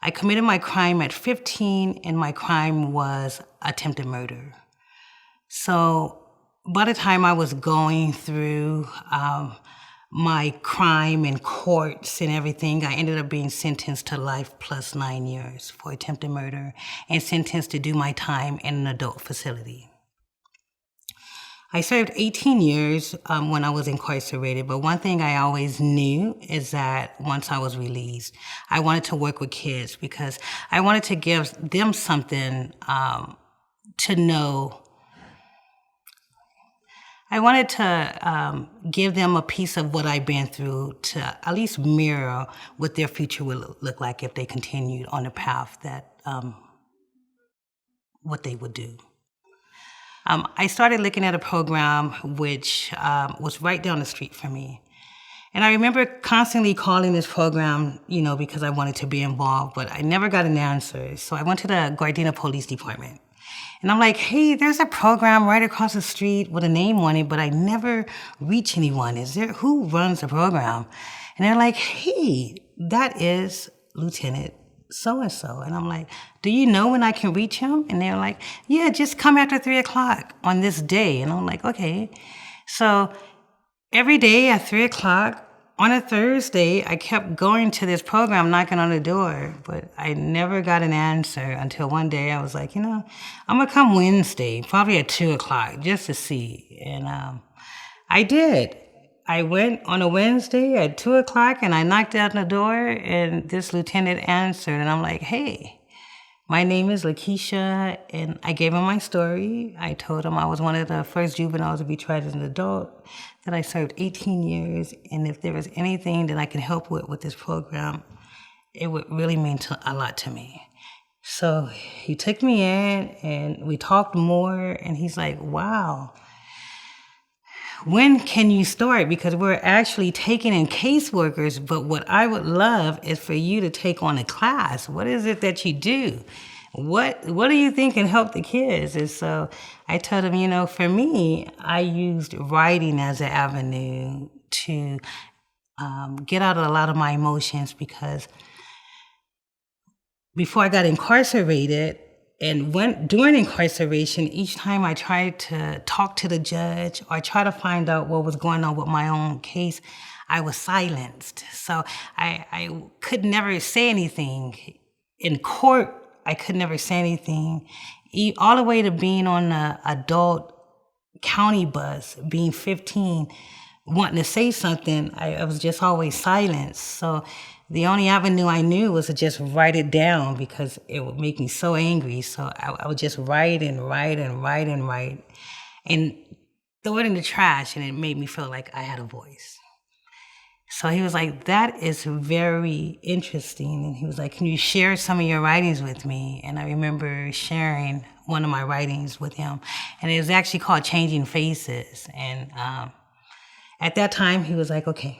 I committed my crime at 15, and my crime was attempted murder. So by the time I was going through my crime in courts and everything, I ended up being sentenced to life plus 9 years for attempted murder and sentenced to do my time in an adult facility. I served 18 years when I was incarcerated, but one thing I always knew is that once I was released, I wanted to work with kids because I wanted to give them something to know. I wanted to give them a piece of what I've been through to at least mirror what their future would look like if they continued on the path that what they would do. I started looking at a program which was right down the street from me. And I remember constantly calling this program, because I wanted to be involved, but I never got an answer. So I went to the Gardena Police Department. And I'm like, hey, there's a program right across the street with a name on it, but I never reach anyone. Who runs the program? And they're like, hey, that is Lieutenant so-and-so. And I'm like, do you know when I can reach him? And they're like, yeah, just come after 3:00 on this day. And I'm like, okay. So every day at 3:00 on a Thursday, I kept going to this program, knocking on the door, but I never got an answer until one day I was like, I'm gonna come Wednesday, probably at 2:00, just to see. And I did. I went on a Wednesday at 2:00 and I knocked on the door and this lieutenant answered and I'm like, hey, my name is Lakeisha, and I gave him my story. I told him I was one of the first juveniles to be tried as an adult, that I served 18 years, and if there was anything that I could help with this program, it would really mean a lot to me. So he took me in and we talked more, and he's like, wow, when can you start? Because we're actually taking in caseworkers, but what I would love is for you to take on a class. What is it that you do? What do you think can help the kids? And so I told him, for me, I used writing as an avenue to get out a lot of my emotions, because before I got incarcerated, and during incarceration, each time I tried to talk to the judge or try to find out what was going on with my own case, I was silenced. So I could never say anything. In court, I could never say anything. All the way to being on the adult county bus, being 15, wanting to say something, I was just always silenced. So the only avenue I knew was to just write it down, because it would make me so angry. So I would just write and write and write and write and throw it in the trash, and it made me feel like I had a voice. So he was like, that is very interesting. And he was like, can you share some of your writings with me? And I remember sharing one of my writings with him, and it was actually called Changing Faces. And at that time, he was like, okay,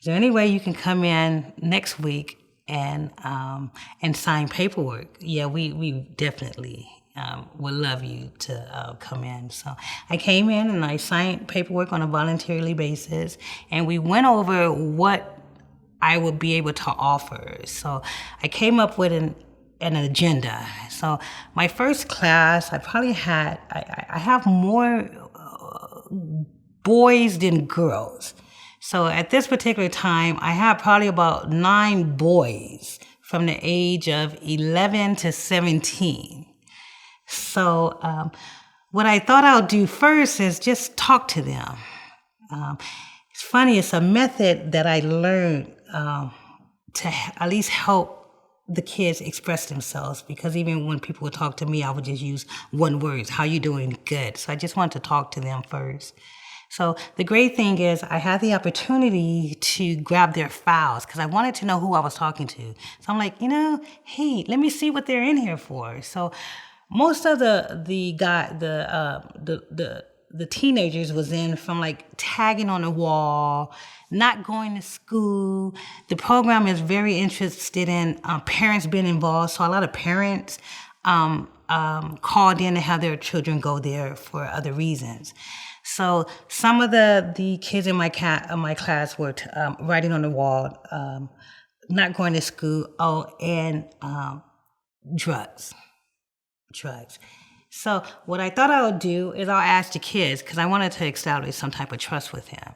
is there any way you can come in next week and sign paperwork? Yeah, we definitely would love you to come in. So I came in and I signed paperwork on a voluntarily basis, and we went over what I would be able to offer. So I came up with an agenda. So my first class, I probably had, I have more boys than girls. So at this particular time, I had probably about 9 boys from the age of 11 to 17. So what I thought I would do first is just talk to them. It's funny, it's a method that I learned to at least help the kids express themselves, because even when people would talk to me, I would just use one word, how you doing? Good. So I just wanted to talk to them first. So the great thing is I had the opportunity to grab their files, because I wanted to know who I was talking to. So I'm like, hey, let me see what they're in here for. So most of the teenagers was in from like tagging on the wall, not going to school. The program is very interested in parents being involved. So a lot of parents called in to have their children go there for other reasons. So some of the kids in my class were writing on the wall, not going to school, and drugs. So what I thought I would do is I'll ask the kids, because I wanted to establish some type of trust with him,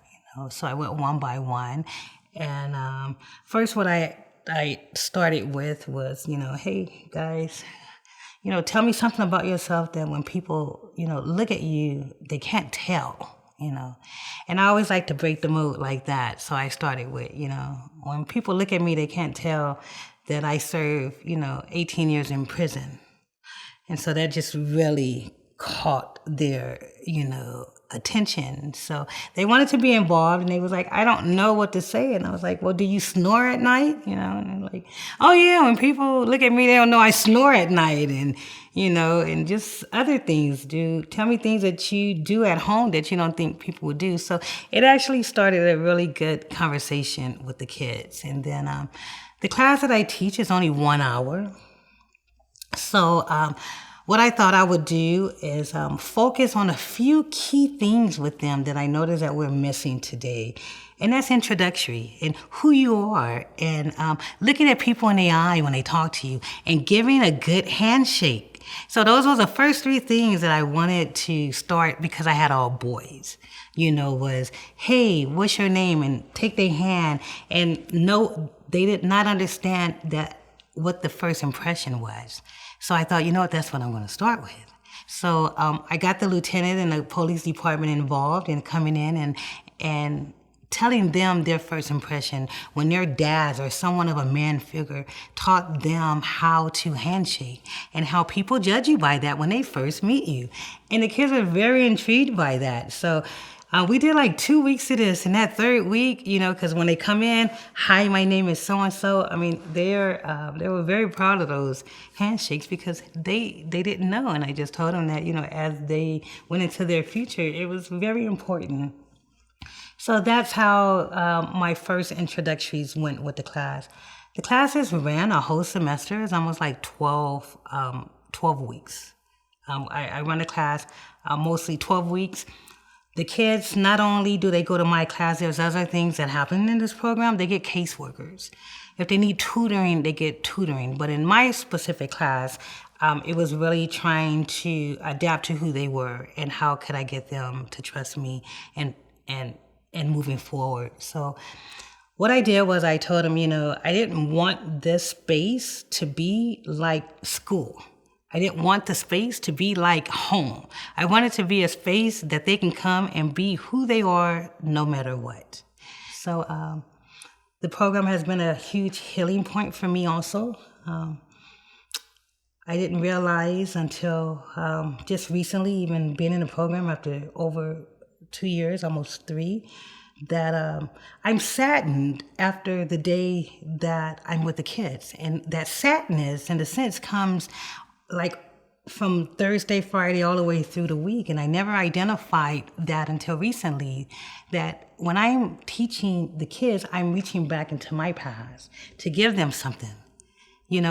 So I went one by one. And first what I started with was, hey, guys, tell me something about yourself that when people, look at you, they can't tell. And I always like to break the mood like that. So I started with, when people look at me, they can't tell that I served, 18 years in prison. And so that just really caught their, attention. So they wanted to be involved, and they was like, I don't know what to say. And I was like, well, do you snore at night? And they're like, oh yeah, when people look at me, they don't know I snore at night. And, and just other things. Tell me things that you do at home that you don't think people would do. So it actually started a really good conversation with the kids. And then the class that I teach is only 1 hour. So what I thought I would do is focus on a few key things with them that I noticed that we're missing today. And that's introductory, and who you are, and looking at people in the eye when they talk to you, and giving a good handshake. So those were the first 3 things that I wanted to start, because I had all boys, was, hey, what's your name? And take their hand. And no, they did not understand what the first impression was. So I thought, that's what I'm going to start with. So I got the lieutenant and the police department involved in coming in and telling them their first impression when their dads or someone of a man figure taught them how to handshake, and how people judge you by that when they first meet you. And the kids are very intrigued by that. So we did like 2 weeks of this, and that 3rd week, because when they come in, hi, my name is so-and-so. I mean, they were very proud of those handshakes, because they didn't know. And I just told them that, as they went into their future, it was very important. So that's how my first introductories went with the class. The classes ran a whole semester. It's almost like 12 weeks. I run a class mostly 12 weeks. The kids, not only do they go to my class, there's other things that happen in this program. They get caseworkers. If they need tutoring, they get tutoring. But in my specific class, it was really trying to adapt to who they were, and how could I get them to trust me and moving forward. So what I did was I told them, I didn't want this space to be like school. I didn't want the space to be like home. I wanted to be a space that they can come and be who they are no matter what. So the program has been a huge healing point for me also. I didn't realize until just recently, even being in the program after over 2 years, almost 3, that I'm saddened after the day that I'm with the kids. And that sadness, in a sense, comes like from Thursday, Friday, all the way through the week. And I never identified that until recently, that when I'm teaching the kids, I'm reaching back into my past to give them something.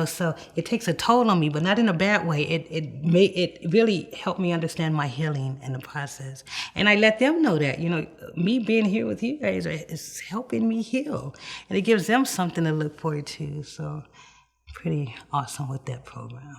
So it takes a toll on me, but not in a bad way. It really helped me understand my healing in the process. And I let them know that, me being here with you guys is helping me heal. And it gives them something to look forward to. So pretty awesome with that program.